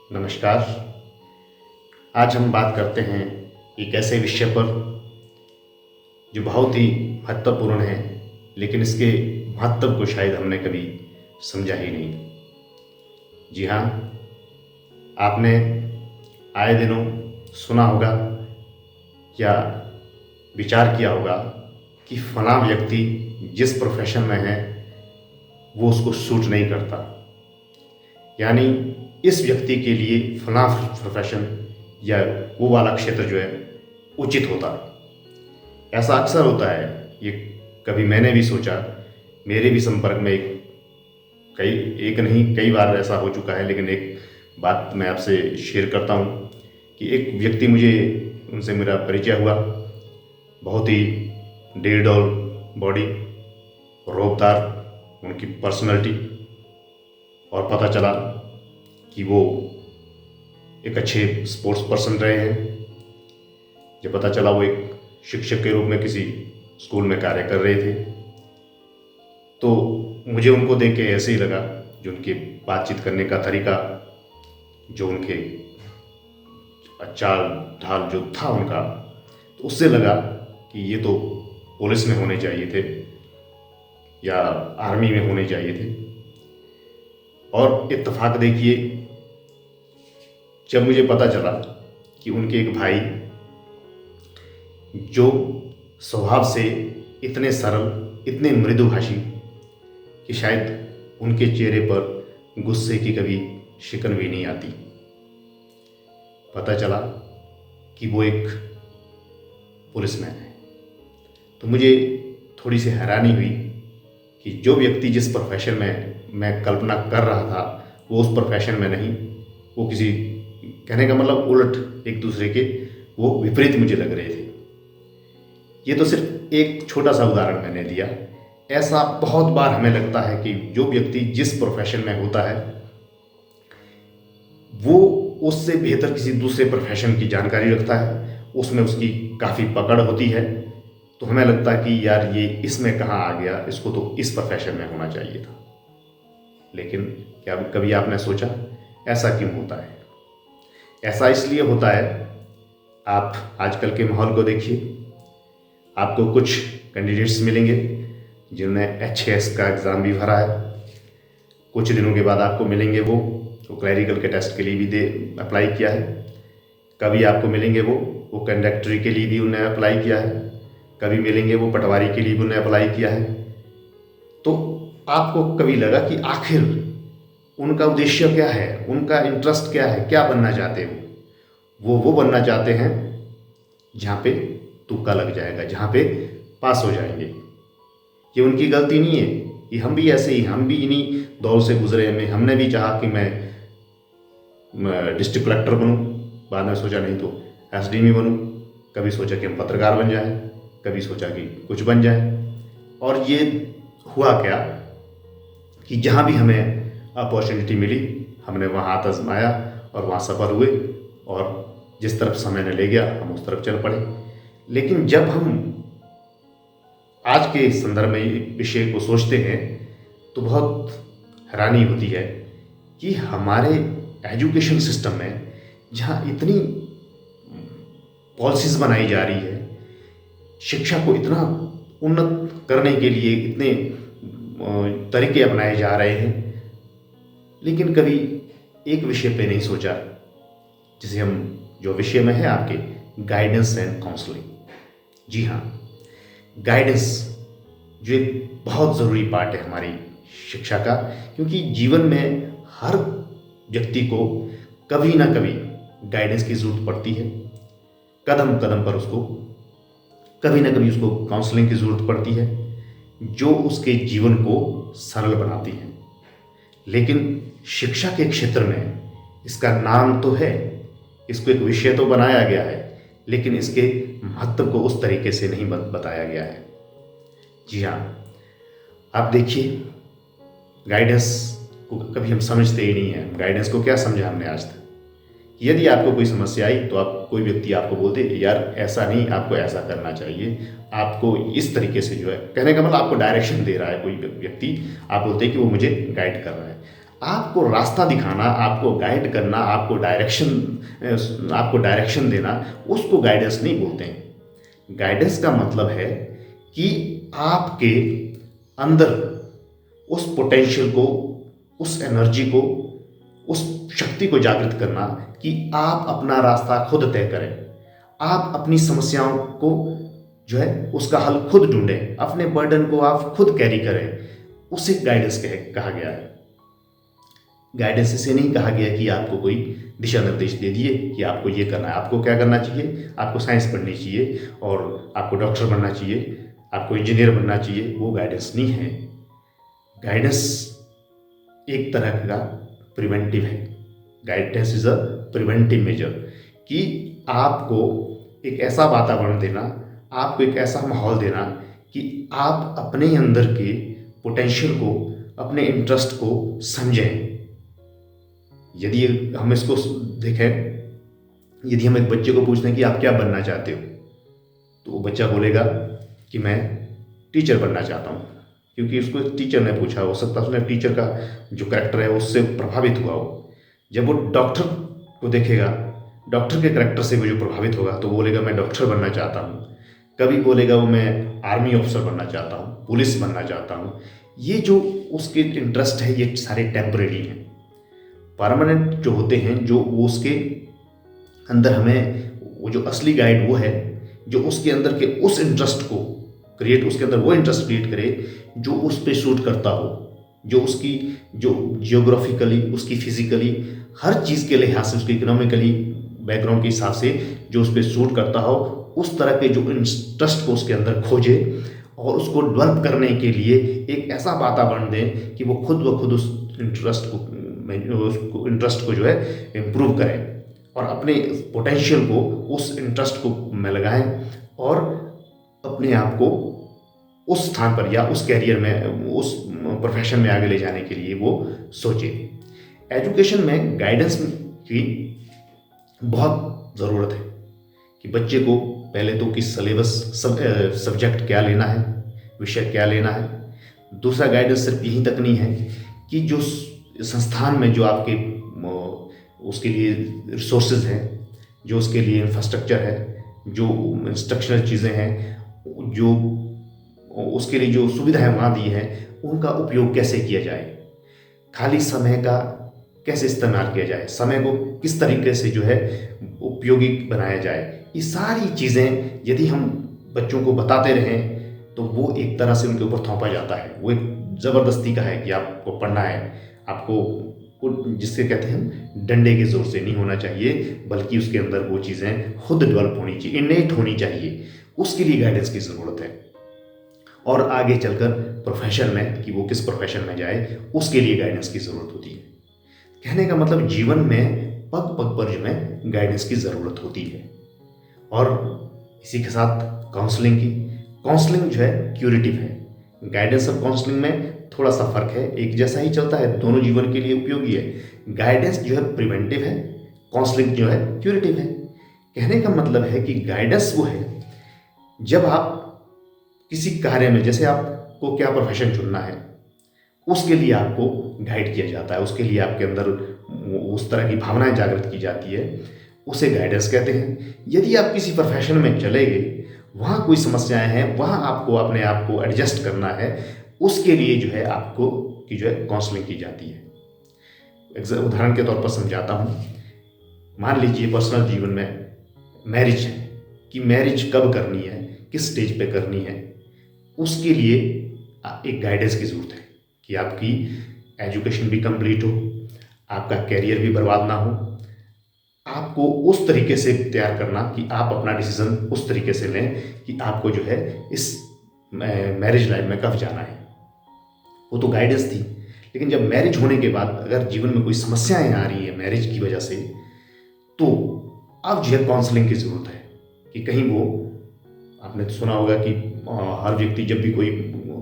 नमस्कार। आज हम बात करते हैं एक ऐसे विषय पर जो बहुत ही महत्वपूर्ण है, लेकिन इसके महत्व को शायद हमने कभी समझा ही नहीं। जी हाँ, आपने आए दिनों सुना होगा या विचार किया होगा कि फलां व्यक्ति जिस प्रोफेशन में है वो उसको सूट नहीं करता, यानी इस व्यक्ति के लिए फलां प्रोफेशन या वो वाला क्षेत्र जो है उचित होता है। ऐसा अक्सर होता है। ये कभी मैंने भी सोचा, मेरे भी संपर्क में एक नहीं कई बार ऐसा हो चुका है। लेकिन एक बात मैं आपसे शेयर करता हूँ कि एक व्यक्ति उनसे मेरा परिचय हुआ। बहुत ही डेढ़ बॉडी, रौबदार उनकी पर्सनैलिटी, और पता चला कि वो एक अच्छे स्पोर्ट्स पर्सन रहे हैं। जब पता चला वो एक शिक्षक के रूप में किसी स्कूल में कार्य कर रहे थे, तो मुझे उनको देख के ऐसे ही लगा, जो उनके बातचीत करने का तरीका, जो उनके चाल ढाल जो था उनका, तो उससे लगा कि ये तो पुलिस में होने चाहिए थे या आर्मी में होने चाहिए थे। और इत्तेफाक देखिए, जब मुझे पता चला कि उनके एक भाई जो स्वभाव से इतने सरल, इतने मृदुभाषी कि शायद उनके चेहरे पर गुस्से की कभी शिकन भी नहीं आती, पता चला कि वो एक पुलिसमैन है। तो मुझे थोड़ी सी हैरानी हुई कि जो व्यक्ति जिस प्रोफेशन में मैं कल्पना कर रहा था वो उस प्रोफेशन में नहीं, वो किसी, कहने का मतलब उलट, एक दूसरे के वो विपरीत मुझे लग रहे थे। ये तो सिर्फ एक छोटा सा उदाहरण मैंने दिया। ऐसा बहुत बार हमें लगता है कि जो व्यक्ति जिस प्रोफेशन में होता है वो उससे बेहतर किसी दूसरे प्रोफेशन की जानकारी रखता है, उसमें उसकी काफ़ी पकड़ होती है। तो हमें लगता है कि यार ये इसमें कहाँ आ गया, इसको तो इस प्रोफेशन में होना चाहिए था। लेकिन क्या कभी आपने सोचा ऐसा क्यों होता है? ऐसा इसलिए होता है, आप आजकल के माहौल को देखिए। आपको कुछ कैंडिडेट्स मिलेंगे जिन्होंने HAS का एग्ज़ाम भी भरा है। कुछ दिनों के बाद आपको मिलेंगे वो क्लैरिकल के टेस्ट के लिए भी अप्लाई किया है। कभी आपको मिलेंगे वो कंडक्टरी के लिए भी उन्होंने अप्लाई किया है। कभी मिलेंगे वो पटवारी के लिए भी उन्होंने अप्लाई किया है। तो आपको कभी लगा कि आखिर उनका उद्देश्य क्या है, उनका इंटरेस्ट क्या है, क्या बनना चाहते हैं? वो बनना चाहते हैं जहाँ पे तुक्का लग जाएगा, जहाँ पे पास हो जाएंगे। ये उनकी गलती नहीं है, ये हम भी ऐसे ही, हम भी इन्हीं दौर से गुजरे हैं। हमने भी चाहा कि मैं डिस्ट्रिक्ट कलेक्टर बनूं, बाद में सोचा नहीं तो SDM बनूं। कभी सोचा कि हम पत्रकार बन जाएं, कभी सोचा कि कुछ बन जाए। और ये हुआ क्या कि जहाँ भी हमें अपॉर्चुनिटी मिली हमने वहाँ हाथ आजमाया और वहाँ सफल हुए, और जिस तरफ समय ने ले गया हम उस तरफ चल पड़े। लेकिन जब हम आज के संदर्भ में विषय को सोचते हैं तो बहुत हैरानी होती है कि हमारे एजुकेशन सिस्टम में जहाँ इतनी पॉलिसीज बनाई जा रही है, शिक्षा को इतना उन्नत करने के लिए इतने तरीके अपनाए जा रहे हैं, लेकिन कभी एक विषय पे नहीं सोचा, जिसे हम, जो विषय में है आपके, गाइडेंस एंड काउंसलिंग। जी हाँ, गाइडेंस जो एक बहुत ज़रूरी पार्ट है हमारी शिक्षा का, क्योंकि जीवन में हर व्यक्ति को कभी ना कभी गाइडेंस की ज़रूरत पड़ती है। कदम कदम पर उसको कभी ना कभी उसको काउंसलिंग की ज़रूरत पड़ती है, जो उसके जीवन को सरल बनाती है। लेकिन शिक्षा के क्षेत्र में इसका नाम तो है, इसको एक विषय तो बनाया गया है, लेकिन इसके महत्व को उस तरीके से नहीं बताया गया है। जी हाँ, आप देखिए, गाइडेंस को कभी हम समझते ही नहीं हैं। गाइडेंस को क्या समझा हमने आज तक? यदि आपको कोई समस्या आई तो कोई व्यक्ति आपको बोल दे यार ऐसा नहीं, आपको ऐसा करना चाहिए, आपको इस तरीके से, जो है कहने का मतलब आपको डायरेक्शन दे रहा है कोई व्यक्ति, आप बोलते हैं कि वो मुझे गाइड कर रहा है। आपको रास्ता दिखाना, आपको गाइड करना, आपको डायरेक्शन देना, उसको गाइडेंस नहीं बोलते हैं। गाइडेंस का मतलब है कि आपके अंदर उस पोटेंशियल को, उस एनर्जी को, उस शक्ति को जागृत करना कि आप अपना रास्ता खुद तय करें, आप अपनी समस्याओं को जो है उसका हल खुद ढूंढें, अपने बर्डन को आप खुद कैरी करें, उसे गाइडेंस कहा गया है। गाइडेंस इसे नहीं कहा गया कि आपको कोई दिशा निर्देश दे दिए कि आपको ये करना है, आपको क्या करना चाहिए, आपको साइंस पढ़नी चाहिए और आपको डॉक्टर बनना चाहिए, आपको इंजीनियर बनना चाहिए, वो गाइडेंस नहीं है। गाइडेंस एक तरह का प्रिवेंटिव है। Guidance is a preventive measure कि आपको एक ऐसा वातावरण देना, आपको एक ऐसा माहौल देना कि आप अपने अंदर के पोटेंशियल को, अपने इंटरेस्ट को समझें। यदि हम इसको देखें, यदि हम एक बच्चे को पूछते हैं कि आप क्या बनना चाहते हो, तो वो बच्चा बोलेगा कि मैं टीचर बनना चाहता हूँ, क्योंकि उसको टीचर ने पूछा, हो सकता है उसने टीचर का जो कैरेक्टर है उससे प्रभावित हुआ हो। जब वो डॉक्टर को देखेगा, डॉक्टर के कैरेक्टर से वो जो प्रभावित होगा, तो बोलेगा मैं डॉक्टर बनना चाहता हूँ। कभी बोलेगा वो मैं आर्मी ऑफिसर बनना चाहता हूँ, पुलिस बनना चाहता हूँ। ये जो उसके इंटरेस्ट है, ये सारे टेम्परेरी हैं। परमानेंट जो होते हैं, जो वो उसके अंदर हमें, वो जो असली गाइड वो है जो उसके अंदर के उस इंटरेस्ट को क्रिएट, उसके अंदर वो इंटरेस्ट क्रिएट करे जो उस पर शूट करता हो, जो उसकी जो जियोग्राफिकली, उसकी फिजिकली, हर चीज़ के लिहाज से, उसके इकोनॉमिकली बैकग्राउंड के हिसाब से जो उस पर शूट करता हो, उस तरह के जो इंटरेस्ट को उसके अंदर खोजे और उसको डेवलप करने के लिए एक ऐसा वातावरण दें कि वो खुद ब खुद उस इंटरेस्ट को जो है इम्प्रूव करें और अपने पोटेंशियल को, उस इंटरेस्ट को में लगाएं और अपने आप को उस स्थान पर या उस कैरियर में, उस प्रोफेशन में आगे ले जाने के लिए वो सोचे। एजुकेशन में गाइडेंस की बहुत ज़रूरत है कि बच्चे को पहले तो किस सिलेबस, सब्जेक्ट क्या लेना है, विषय क्या लेना है। दूसरा, गाइडेंस सिर्फ यहीं तक नहीं है कि जो संस्थान में जो आपके उसके लिए रिसोर्सेज हैं, जो उसके लिए इंफ्रास्ट्रक्चर है, जो इंस्ट्रक्शनल चीज़ें हैं, जो उसके लिए जो सुविधाएं वहाँ दी हैं, उनका उपयोग कैसे किया जाए, खाली समय का कैसे इस्तेमाल किया जाए, समय को किस तरीके से जो है उपयोगी बनाया जाए, ये सारी चीज़ें यदि हम बच्चों को बताते रहें तो वो एक तरह से उनके ऊपर थोपा जाता है। वो एक ज़बरदस्ती का है कि आपको पढ़ना है, आपको जिससे कहते हैं डंडे के ज़ोर से नहीं होना चाहिए, बल्कि उसके अंदर वो चीज़ें खुद डेवलप होनी चाहिए, इनेट होनी चाहिए। उसके लिए गाइडेंस की ज़रूरत है। और आगे चलकर प्रोफेशन में, कि वो किस प्रोफेशन में जाए, उसके लिए गाइडेंस की ज़रूरत होती है। कहने का मतलब जीवन में पग पग पर जो है गाइडेंस की ज़रूरत होती है। और इसी के साथ काउंसलिंग जो है क्यूरेटिव है। गाइडेंस और काउंसलिंग में थोड़ा सा फर्क है, एक जैसा ही चलता है, दोनों जीवन के लिए उपयोगी है। गाइडेंस जो है प्रिवेंटिव है, काउंसलिंग जो है क्यूरेटिव है। कहने का मतलब है कि गाइडेंस वो है जब आप किसी कार्य में, जैसे आपको क्या प्रोफेशन चुनना है, उसके लिए आपको गाइड किया जाता है, उसके लिए आपके अंदर उस तरह की भावनाएं जागृत की जाती है, उसे गाइडेंस कहते हैं। यदि आप किसी प्रोफेशन में चले गए, वहाँ कोई समस्याएं हैं, वहाँ आपको अपने आप को एडजस्ट करना है, उसके लिए जो है आपको की जो है काउंसलिंग की जाती है। उदाहरण के तौर पर समझाता हूँ। मान लीजिए पर्सनल जीवन में मैरिज है, कि मैरिज कब करनी है, किस स्टेज पे करनी है, उसके लिए एक गाइडेंस की ज़रूरत है कि आपकी एजुकेशन भी कंप्लीट हो, आपका कैरियर भी बर्बाद ना हो, आपको उस तरीके से तैयार करना कि आप अपना डिसीजन उस तरीके से लें कि आपको जो है इस मैरिज लाइफ में कब जाना है। वो तो गाइडेंस थी। लेकिन जब मैरिज होने के बाद अगर जीवन में कोई समस्याएं आ रही है मैरिज की वजह से, तो अब जो है काउंसलिंग की ज़रूरत है कि कहीं वो, आपने तो सुना होगा कि हर व्यक्ति जब भी कोई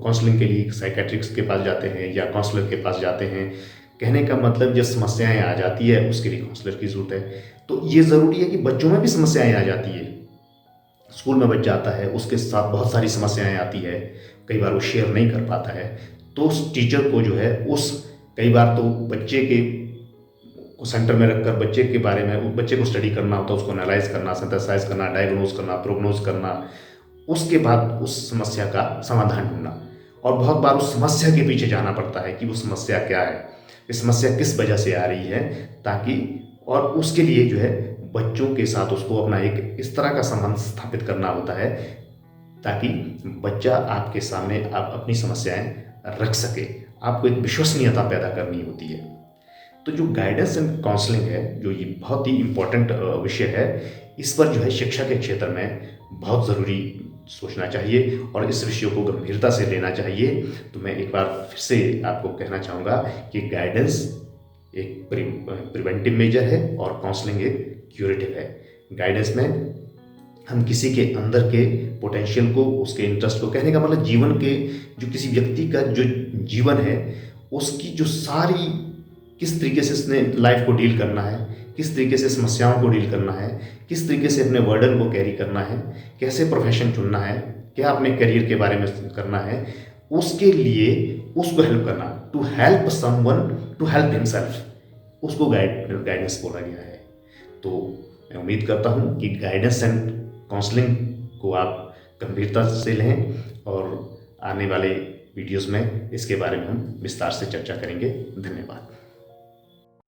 काउंसलिंग के लिए साइकेट्रिस्ट के पास जाते हैं या काउंसलर के पास जाते हैं, कहने का मतलब जब समस्याएं आ जाती है उसके लिए काउंसलर की ज़रूरत है। तो ये ज़रूरी है कि बच्चों में भी समस्याएं आ जाती है। स्कूल में बच जाता है, उसके साथ बहुत सारी समस्याएं आती है, कई बार वो शेयर नहीं कर पाता है, तो उस टीचर को जो है उस कई बार तो बच्चे के को सेंटर में रखकर बच्चे के बारे में, बच्चे को स्टडी करना होता है, उसको एनालाइज करना, सिंथेसाइज करना, डायग्नोज करना, प्रोग्नोज करना, उसके बाद उस समस्या का समाधान ढूंढना। और बहुत बार उस समस्या के पीछे जाना पड़ता है कि वो समस्या क्या है, ये समस्या किस वजह से आ रही है, ताकि और उसके लिए जो है बच्चों के साथ उसको अपना एक इस तरह का संबंध स्थापित करना होता है ताकि बच्चा आपके सामने आप अपनी समस्याएं रख सके। आपको एक विश्वसनीयता पैदा करनी होती है। तो जो गाइडेंस एंड काउंसलिंग है, जो ये बहुत ही इम्पोर्टेंट विषय है, इस पर जो है शिक्षा के क्षेत्र में बहुत ज़रूरी सोचना चाहिए और इस विषय को गंभीरता से लेना चाहिए। तो मैं एक बार फिर से आपको कहना चाहूँगा कि गाइडेंस एक प्रिवेंटिव मेजर है और काउंसलिंग एक क्यूरेटिव है। गाइडेंस में हम किसी के अंदर के पोटेंशियल को, उसके इंटरेस्ट को, कहने का मतलब जीवन के जो किसी व्यक्ति का जो जीवन है उसकी जो सारी, किस तरीके से उसने लाइफ को डील करना है, किस तरीके से समस्याओं को डील करना है, किस तरीके से अपने बर्डन को कैरी करना है, कैसे प्रोफेशन चुनना है, क्या अपने करियर के बारे में करना है, उसके लिए उसको हेल्प करना, to help someone to help himself, उसको गाइडेंस बोला गया है। तो मैं उम्मीद करता हूँ कि गाइडेंस एंड काउंसलिंग को आप गंभीरता से लें और आने वाले वीडियोस में इसके बारे में हम विस्तार से चर्चा करेंगे। धन्यवाद।